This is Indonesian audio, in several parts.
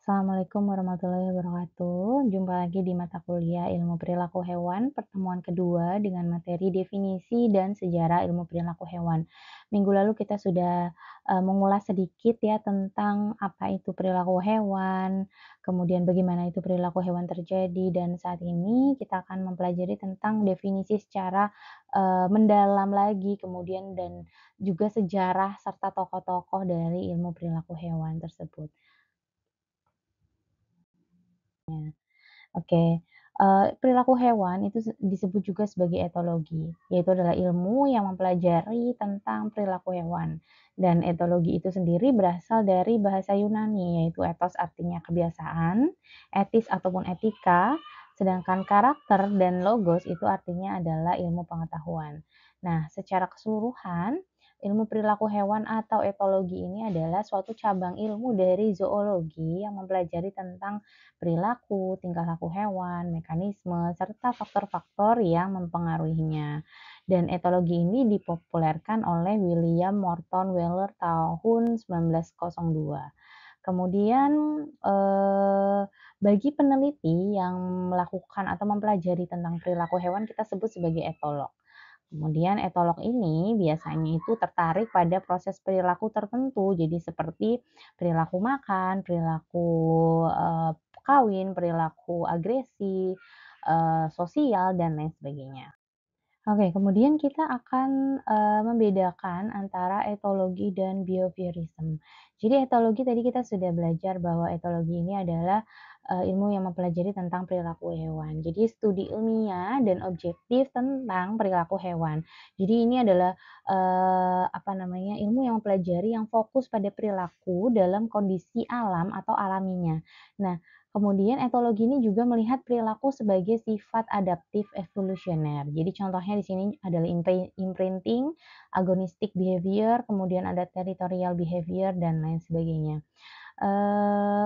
Assalamualaikum warahmatullahi wabarakatuh. Jumpa lagi di mata kuliah Ilmu Perilaku Hewan, pertemuan kedua dengan materi definisi dan sejarah ilmu perilaku hewan. Minggu lalu kita sudah mengulas sedikit ya tentang apa itu perilaku hewan, kemudian bagaimana itu perilaku hewan terjadi, dan saat ini kita akan mempelajari tentang definisi secara mendalam lagi, kemudian dan juga sejarah serta tokoh-tokoh dari ilmu perilaku hewan tersebut. Oke, perilaku hewan itu disebut juga sebagai etologi, yaitu adalah ilmu yang mempelajari tentang perilaku hewan. Dan etologi itu sendiri berasal dari bahasa Yunani, yaitu ethos artinya kebiasaan, etis ataupun etika, sedangkan karakter dan logos itu artinya adalah ilmu pengetahuan. Nah, secara keseluruhan, ilmu perilaku hewan atau etologi ini adalah suatu cabang ilmu dari zoologi yang mempelajari tentang perilaku, tingkah laku hewan, mekanisme, serta faktor-faktor yang mempengaruhinya. Dan etologi ini dipopulerkan oleh William Morton Weller tahun 1902. Kemudian, eee, bagi peneliti yang melakukan atau mempelajari tentang perilaku hewan kita sebut sebagai etolog. Kemudian etolog ini biasanya itu tertarik pada proses perilaku tertentu, jadi seperti perilaku makan, perilaku, kawin, perilaku agresi, sosial, dan lain sebagainya. Oke, kemudian kita akan, membedakan antara etologi dan behaviorism. Jadi etologi tadi kita sudah belajar bahwa etologi ini adalah, ilmu yang mempelajari tentang perilaku hewan. Jadi studi ilmiah dan objektif tentang perilaku hewan. Jadi ini adalah, apa namanya, ilmu yang mempelajari yang fokus pada perilaku dalam kondisi alam atau alaminya. Nah, kemudian etologi ini juga melihat perilaku sebagai sifat adaptif evolusioner. Jadi contohnya di sini adalah imprinting, agonistic behavior, kemudian ada territorial behavior dan lain sebagainya.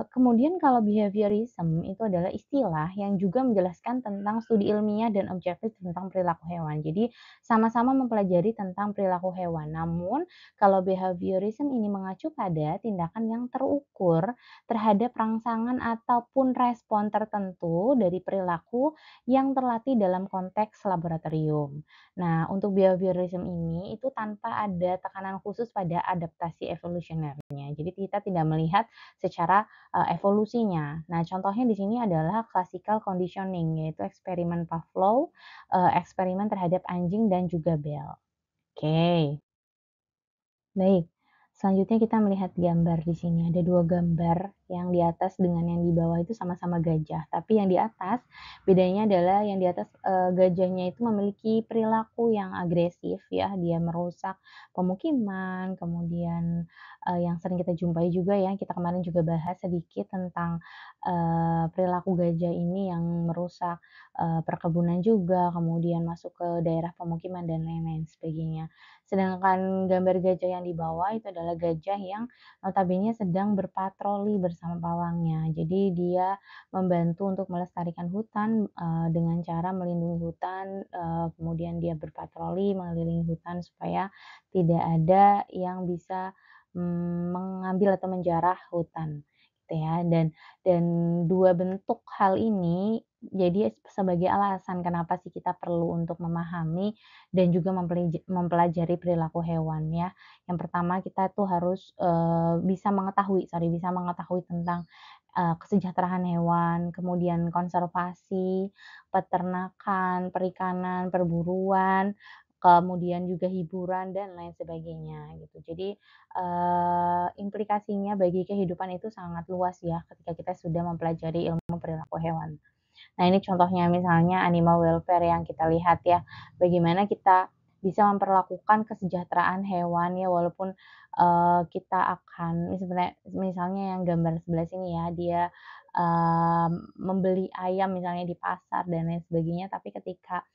Kemudian kalau behaviorism itu adalah istilah yang juga menjelaskan tentang studi ilmiah dan objektif tentang perilaku hewan. Jadi sama-sama mempelajari tentang perilaku hewan. Namun kalau behaviorism ini mengacu pada tindakan yang terukur terhadap rangsangan ataupun respon tertentu dari perilaku yang terlatih dalam konteks laboratorium. Nah, untuk behaviorism ini itu tanpa ada tekanan khusus pada adaptasi evolusionernya. Jadi kita tidak melihat secara, evolusinya. Nah, contohnya di sini adalah classical conditioning, yaitu eksperimen Pavlov, eksperimen terhadap anjing dan juga bel. Oke. Baik, selanjutnya kita melihat gambar di sini. Ada 2 gambar, yang di atas dengan yang di bawah itu sama-sama gajah, tapi yang di atas bedanya adalah yang di atas, gajahnya itu memiliki perilaku yang agresif ya, dia merusak pemukiman, kemudian, yang sering kita jumpai juga ya, kita kemarin juga bahas sedikit tentang, perilaku gajah ini yang merusak, perkebunan juga, kemudian masuk ke daerah pemukiman dan lain-lain sebagainya. Sedangkan gambar gajah yang di bawah itu adalah gajah yang notabene sedang berpatroli bersama pawangnya. Jadi dia membantu untuk melestarikan hutan, dengan cara melindungi hutan, kemudian dia berpatroli mengelilingi hutan supaya tidak ada yang bisa, mengambil atau menjarah hutan, gitu ya. Dan 2 bentuk hal ini jadi sebagai alasan kenapa sih kita perlu untuk memahami dan juga mempelajari perilaku hewan ya. Yang pertama kita tuh harus, bisa mengetahui tentang, kesejahteraan hewan, kemudian konservasi, peternakan, perikanan, perburuan, kemudian juga hiburan dan lain sebagainya gitu. Jadi, implikasinya bagi kehidupan itu sangat luas ya ketika kita sudah mempelajari ilmu perilaku hewan. Nah, ini contohnya misalnya animal welfare yang kita lihat ya, bagaimana kita bisa memperlakukan kesejahteraan hewan ya walaupun, kita akan misalnya yang gambar sebelah sini ya, dia, membeli ayam misalnya di pasar dan lain sebagainya, tapi ketika,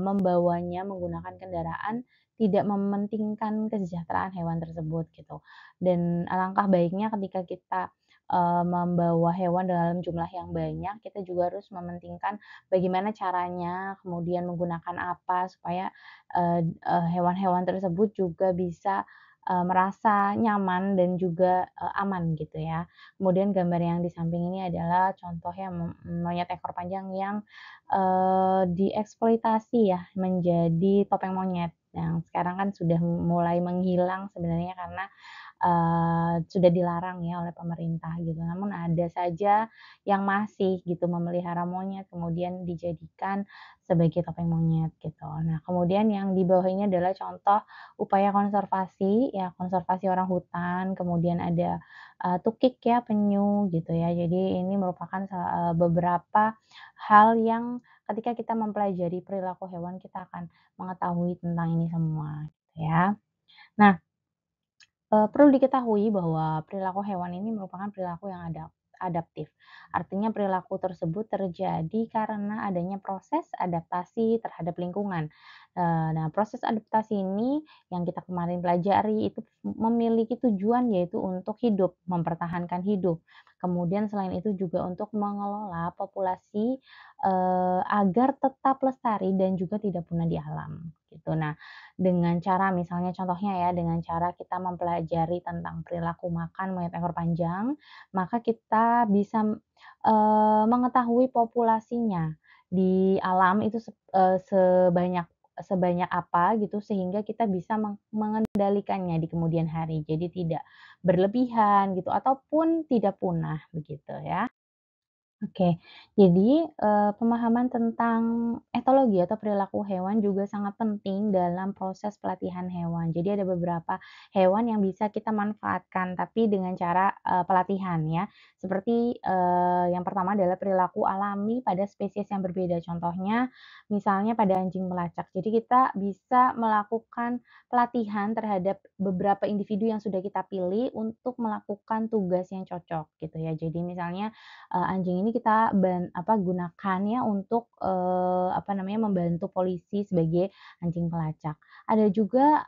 membawanya menggunakan kendaraan, tidak mementingkan kesejahteraan hewan tersebut gitu. Dan alangkah baiknya ketika kita membawa hewan dalam jumlah yang banyak, kita juga harus mementingkan bagaimana caranya, kemudian menggunakan apa supaya, hewan-hewan tersebut juga bisa, merasa nyaman dan juga, aman gitu ya. Kemudian gambar yang di samping ini adalah contoh ya monyet ekor panjang yang, dieksploitasi ya menjadi topeng monyet, yang sekarang kan sudah mulai menghilang sebenarnya karena sudah dilarang ya oleh pemerintah gitu. Namun ada saja yang masih gitu memelihara monyet, kemudian dijadikan sebagai topeng monyet gitu. Nah, kemudian yang di bawah ini adalah contoh upaya konservasi, ya konservasi orang hutan, kemudian ada, tukik ya, penyu gitu ya. Jadi ini merupakan beberapa hal yang ketika kita mempelajari perilaku hewan, kita akan mengetahui tentang ini semua gitu ya. Nah, perlu diketahui bahwa perilaku hewan ini merupakan perilaku yang adaptif. Artinya perilaku tersebut terjadi karena adanya proses adaptasi terhadap lingkungan. Nah, proses adaptasi ini yang kita kemarin pelajari itu memiliki tujuan yaitu untuk hidup, mempertahankan hidup. Kemudian selain itu juga untuk mengelola populasi, agar tetap lestari dan juga tidak punah di alam, gitu. Nah, dengan cara misalnya contohnya ya, dengan cara kita mempelajari tentang perilaku makan monyet ekor panjang, maka kita bisa, mengetahui populasinya di alam itu sebanyak sebanyak apa gitu, sehingga kita bisa mengendalikannya di kemudian hari. Jadi tidak berlebihan gitu, ataupun tidak punah, begitu ya. Oke, jadi, pemahaman tentang etologi atau perilaku hewan juga sangat penting dalam proses pelatihan hewan. Jadi ada beberapa hewan yang bisa kita manfaatkan, tapi dengan cara, pelatihan ya. Seperti, yang pertama adalah perilaku alami pada spesies yang berbeda. Contohnya, misalnya pada anjing pelacak. Jadi kita bisa melakukan pelatihan terhadap beberapa individu yang sudah kita pilih untuk melakukan tugas yang cocok gitu ya. Jadi misalnya anjing ini kita gunakan ya untuk, apa namanya, membantu polisi sebagai anjing pelacak. Ada juga,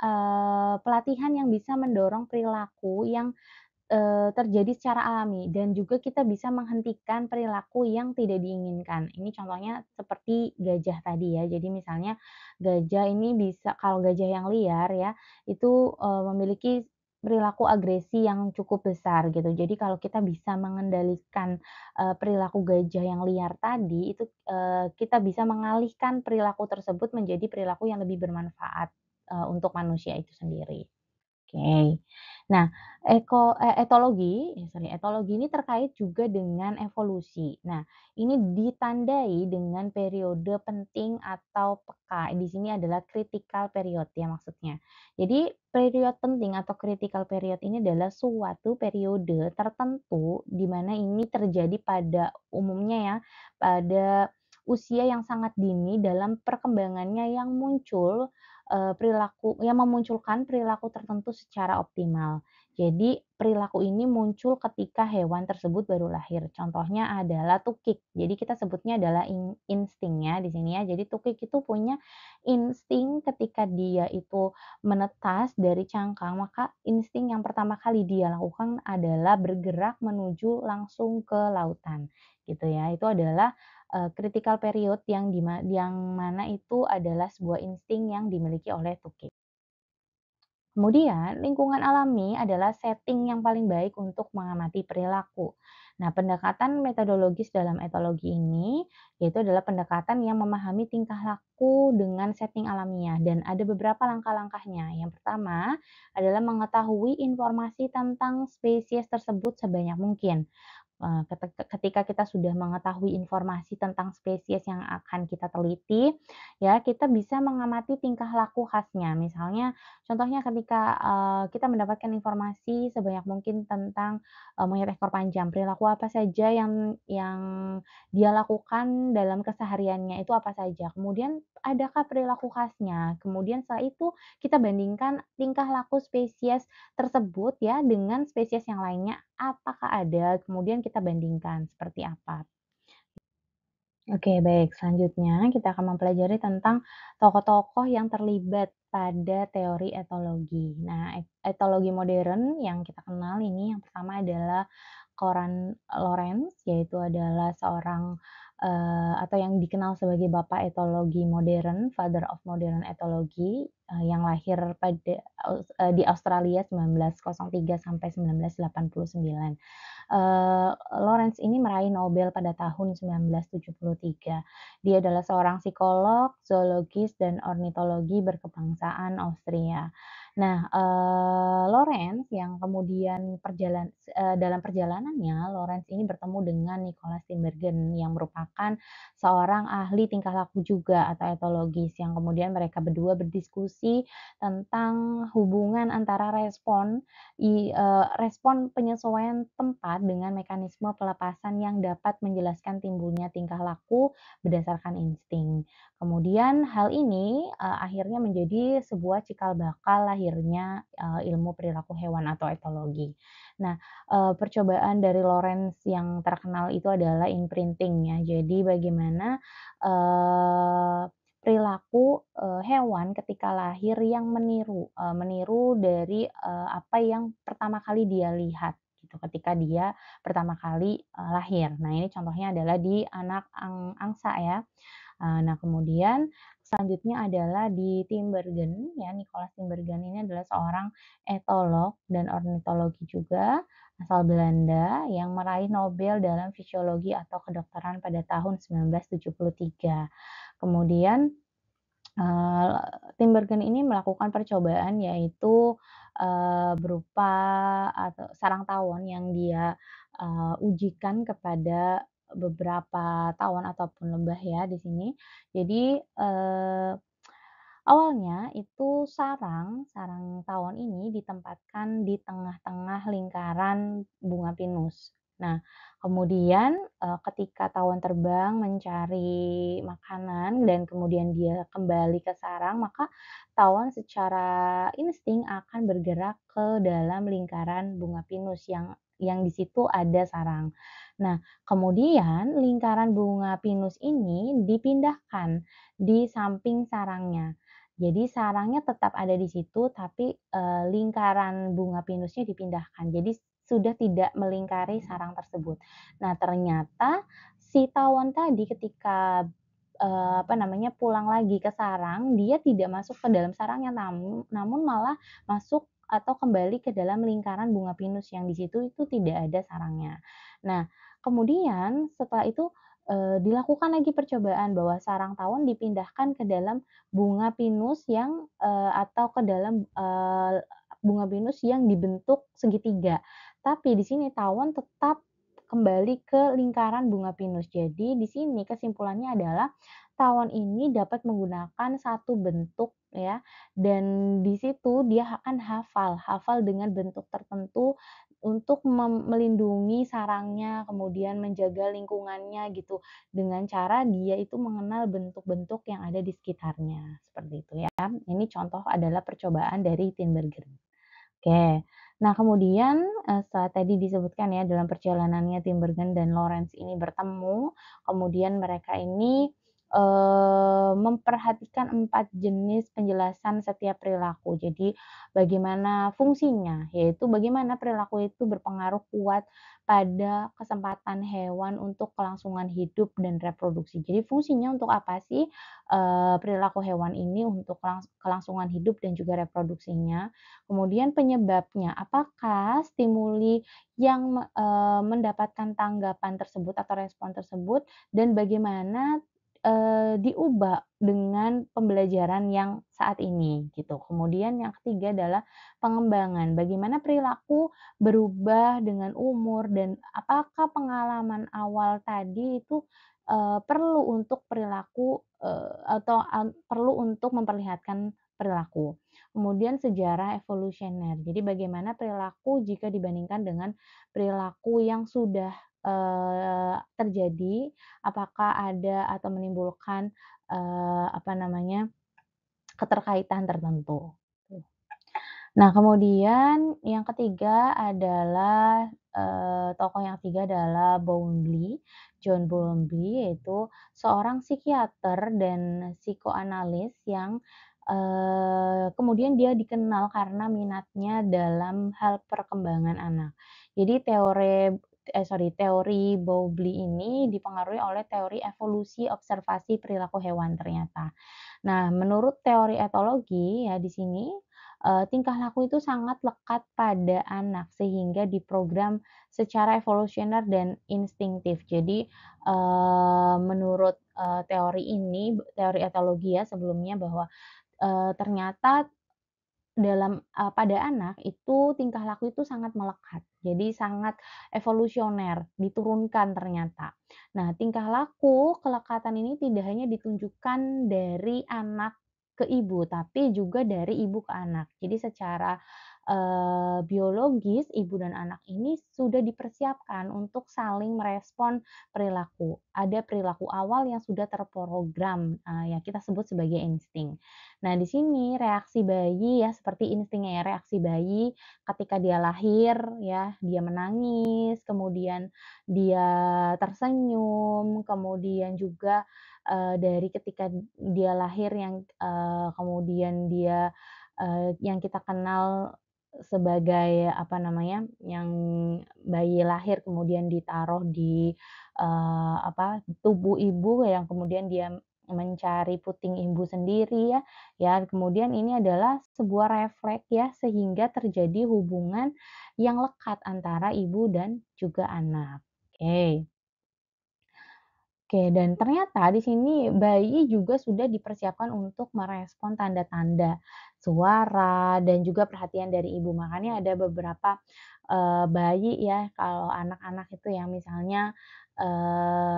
pelatihan yang bisa mendorong perilaku yang, terjadi secara alami dan juga kita bisa menghentikan perilaku yang tidak diinginkan. Ini contohnya seperti gajah tadi ya. Jadi misalnya gajah ini bisa kalau gajah yang liar ya, itu, memiliki perilaku agresi yang cukup besar gitu. Jadi kalau kita bisa mengendalikan, perilaku gajah yang liar tadi itu, kita bisa mengalihkan perilaku tersebut menjadi perilaku yang lebih bermanfaat, untuk manusia itu sendiri. Oke. Nah, etologi ini terkait juga dengan evolusi. Nah, ini ditandai dengan periode penting atau peka. Di sini adalah critical period ya maksudnya. Jadi, period penting atau critical period ini adalah suatu periode tertentu di mana ini terjadi pada umumnya ya, pada usia yang sangat dini dalam perkembangannya yang muncul yang memunculkan perilaku tertentu secara optimal. Jadi, perilaku ini muncul ketika hewan tersebut baru lahir. Contohnya adalah tukik. Jadi kita sebutnya adalah insting ya di sini ya. Jadi tukik itu punya insting ketika dia itu menetas dari cangkang, maka insting yang pertama kali dia lakukan adalah bergerak menuju langsung ke lautan, gitu ya. Itu adalah critical period yang mana itu adalah sebuah insting yang dimiliki oleh tukik. Kemudian, lingkungan alami adalah setting yang paling baik untuk mengamati perilaku. Nah, pendekatan metodologis dalam etologi ini yaitu adalah pendekatan yang memahami tingkah laku dengan setting alamiah dan ada beberapa langkah-langkahnya. Yang pertama adalah mengetahui informasi tentang spesies tersebut sebanyak mungkin. Ketika kita sudah mengetahui informasi tentang spesies yang akan kita teliti, ya kita bisa mengamati tingkah laku khasnya. Misalnya, contohnya ketika, kita mendapatkan informasi sebanyak mungkin tentang, monyet ekor panjang, perilaku apa saja yang dia lakukan dalam kesehariannya itu apa saja, kemudian adakah perilaku khasnya, kemudian setelah itu kita bandingkan tingkah laku spesies tersebut ya dengan spesies yang lainnya, apakah ada, kemudian kita bandingkan seperti apa. Oke baik, selanjutnya kita akan mempelajari tentang tokoh-tokoh yang terlibat pada teori etologi. Nah, etologi modern yang kita kenal ini yang pertama adalah Koran Lorenz, yaitu adalah seorang, atau yang dikenal sebagai bapak etologi modern, father of modern ethology, yang lahir di Australia 1903 sampai 1989. Lawrence ini meraih Nobel pada tahun 1973. Dia adalah seorang psikolog, zoologis, dan ornitologi berkebangsaan Austria. Nah, Lawrence yang kemudian dalam perjalanannya, Lawrence ini bertemu dengan Nicholas Tinbergen yang merupakan seorang ahli tingkah laku juga atau etologis, yang kemudian mereka berdua berdiskusi tentang hubungan antara respon penyesuaian tempat dengan mekanisme pelepasan yang dapat menjelaskan timbulnya tingkah laku berdasarkan insting. Kemudian hal ini, akhirnya menjadi sebuah cikal bakal lahirnya, ilmu perilaku hewan atau etologi. Nah, percobaan dari Lawrence yang terkenal itu adalah imprinting ya. Jadi bagaimana, eee, perilaku, hewan ketika lahir yang meniru dari, apa yang pertama kali dia lihat gitu ketika dia pertama kali, lahir. Nah, ini contohnya adalah di anak angsa ya. Nah, kemudian selanjutnya adalah di Tinbergen ya, Nicholas Tinbergen ini adalah seorang etolog dan ornitologi juga asal Belanda yang meraih Nobel dalam fisiologi atau kedokteran pada tahun 1973. Kemudian, eee, Tinbergen ini melakukan percobaan yaitu, berupa atau sarang tawon yang dia, ujikan kepada beberapa tawon ataupun lebah ya di sini. Jadi, awalnya itu sarang sarang tawon ini ditempatkan di tengah-tengah lingkaran bunga pinus. Nah, kemudian, ketika tawon terbang mencari makanan dan kemudian dia kembali ke sarang, maka tawon secara insting akan bergerak ke dalam lingkaran bunga pinus yang di situ ada sarang. Nah, kemudian lingkaran bunga pinus ini dipindahkan di samping sarangnya. Jadi sarangnya tetap ada di situ, tapi, lingkaran bunga pinusnya dipindahkan. Jadi sudah tidak melingkari sarang tersebut. Nah, ternyata si tawon tadi ketika, apa namanya, pulang lagi ke sarang, dia tidak masuk ke dalam sarangnya, namun malah masuk atau kembali ke dalam lingkaran bunga pinus yang di situ itu tidak ada sarangnya. Nah, kemudian setelah itu, dilakukan lagi percobaan bahwa sarang tawon dipindahkan ke dalam bunga pinus atau ke dalam, bunga pinus yang dibentuk segitiga. Tapi di sini tawon tetap kembali ke lingkaran bunga pinus. Jadi di sini kesimpulannya adalah tawon ini dapat menggunakan satu bentuk ya, dan di situ dia akan hafal dengan bentuk tertentu untuk melindungi sarangnya, kemudian menjaga lingkungannya gitu. Dengan cara dia itu mengenal bentuk-bentuk yang ada di sekitarnya, seperti itu ya. Ini contoh adalah percobaan dari Tinbergen. Oke. Nah kemudian, setelah tadi disebutkan ya dalam perjalanannya Tinbergen dan Lawrence ini bertemu, kemudian mereka ini, memperhatikan 4 jenis penjelasan setiap perilaku. Jadi bagaimana fungsinya, yaitu bagaimana perilaku itu berpengaruh kuat pada kesempatan hewan untuk kelangsungan hidup dan reproduksi. Jadi fungsinya untuk apa sih, perilaku hewan ini untuk kelangsungan hidup dan juga reproduksinya. Kemudian penyebabnya, apakah stimuli yang mendapatkan tanggapan tersebut atau respon tersebut dan bagaimana, diubah dengan pembelajaran yang saat ini, gitu. Kemudian yang ketiga adalah pengembangan, bagaimana perilaku berubah dengan umur dan apakah pengalaman awal tadi itu, perlu untuk perilaku, atau perlu untuk memperlihatkan perilaku. Kemudian sejarah evolusioner. Jadi bagaimana perilaku jika dibandingkan dengan perilaku yang sudah, terjadi, apakah ada atau menimbulkan, apa namanya, keterkaitan tertentu. Nah, kemudian yang ketiga adalah, tokoh yang ketiga adalah Bowlby, John Bowlby, yaitu seorang psikiater dan psikoanalis yang, kemudian dia dikenal karena minatnya dalam hal perkembangan anak. Jadi teori Bowlby ini dipengaruhi oleh teori evolusi observasi perilaku hewan ternyata. Nah, menurut teori etologi ya di sini, tingkah laku itu sangat lekat pada anak sehingga diprogram secara evolusioner dan instinktif. Jadi, menurut, teori ini, teori etologi ya sebelumnya bahwa, ternyata pada anak itu tingkah laku itu sangat melekat, jadi sangat evolusioner, diturunkan ternyata. Nah, tingkah laku kelekatan ini tidak hanya ditunjukkan dari anak ke ibu, tapi juga dari ibu ke anak. Jadi secara, biologis ibu dan anak ini sudah dipersiapkan untuk saling merespon perilaku. Ada perilaku awal yang sudah terprogram, yang kita sebut sebagai insting. Nah, di sini reaksi bayi ya, seperti instingnya ya, reaksi bayi ketika dia lahir ya, dia menangis, kemudian dia tersenyum, kemudian juga, dari ketika dia lahir yang, kemudian dia, yang kita kenal sebagai apa namanya, yang bayi lahir kemudian ditaruh di, tubuh ibu yang kemudian dia mencari puting ibu sendiri ya. Ya, kemudian ini adalah sebuah refleks ya, sehingga terjadi hubungan yang lekat antara ibu dan juga anak. Oke. Oke, dan ternyata di sini bayi juga sudah dipersiapkan untuk merespon tanda-tanda suara dan juga perhatian dari ibu. Makanya ada beberapa, bayi ya, kalau anak-anak itu yang misalnya,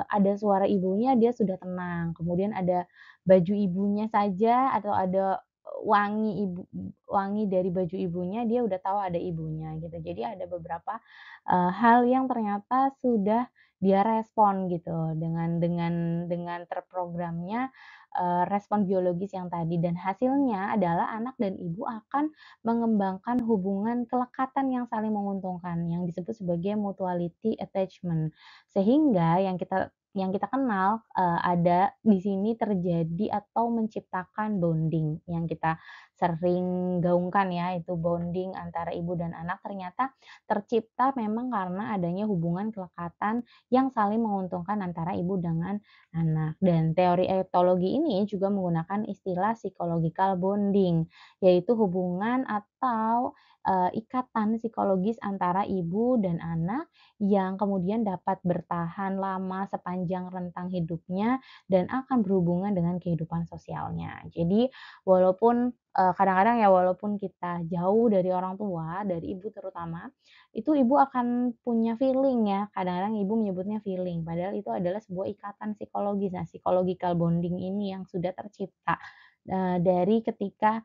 ada suara ibunya dia sudah tenang, kemudian ada baju ibunya saja atau ada wangi dari baju ibunya, dia udah tahu ada ibunya gitu. Jadi ada beberapa, hal yang ternyata sudah dia respon gitu dengan terprogramnya, respon biologis yang tadi dan hasilnya adalah anak dan ibu akan mengembangkan hubungan kelekatan yang saling menguntungkan yang disebut sebagai mutuality attachment. Sehingga yang kita kenal, ada di sini terjadi atau menciptakan bonding yang kita sering gaungkan ya, itu bonding antara ibu dan anak ternyata tercipta memang karena adanya hubungan kelekatan yang saling menguntungkan antara ibu dengan anak. Dan teori etologi ini juga menggunakan istilah psychological bonding, yaitu hubungan atau, ikatan psikologis antara ibu dan anak yang kemudian dapat bertahan lama sepanjang rentang hidupnya dan akan berhubungan dengan kehidupan sosialnya. Jadi walaupun, kadang-kadang ya walaupun kita jauh dari orang tua, dari ibu terutama, itu ibu akan punya feeling ya, kadang-kadang ibu menyebutnya feeling, padahal itu adalah sebuah ikatan psikologis. Nah, psychological bonding ini yang sudah tercipta, dari ketika,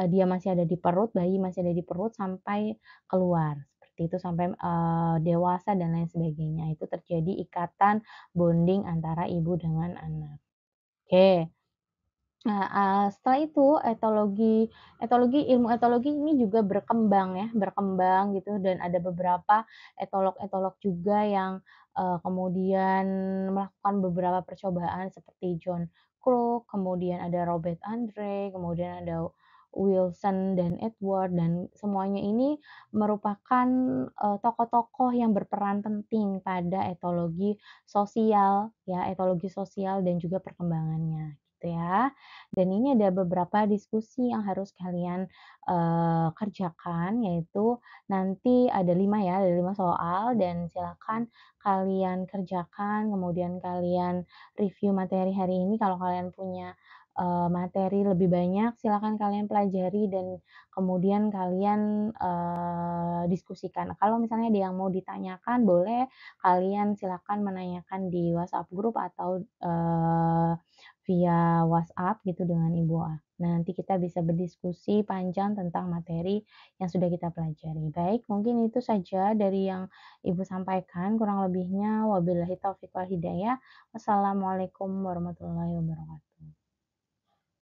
dia masih ada di perut, bayi masih ada di perut sampai keluar, seperti itu sampai, dewasa dan lain sebagainya. Itu terjadi ikatan bonding antara ibu dengan anak. Oke. Nah, setelah itu ilmu etologi ini juga berkembang ya, berkembang gitu dan ada beberapa etolog-etolog juga yang, kemudian melakukan beberapa percobaan seperti John Crook, kemudian ada Robert Andre, kemudian ada Wilson dan Edward dan semuanya ini merupakan, tokoh-tokoh yang berperan penting pada etologi sosial dan juga perkembangannya, gitu ya. Dan ini ada beberapa diskusi yang harus kalian, kerjakan, yaitu nanti ada 5 ya, ada 5 soal dan silakan kalian kerjakan, kemudian kalian review materi hari ini. Kalau kalian punya, materi lebih banyak, silakan kalian pelajari dan kemudian kalian, diskusikan. Kalau misalnya ada yang mau ditanyakan, boleh kalian silakan menanyakan di WhatsApp grup atau, via WhatsApp gitu dengan Ibu nanti kita bisa berdiskusi panjang tentang materi yang sudah kita pelajari. Baik, mungkin itu saja dari yang Ibu sampaikan, kurang lebihnya wabillahi taufiq wal hidayah. Wassalamualaikum warahmatullahi wabarakatuh.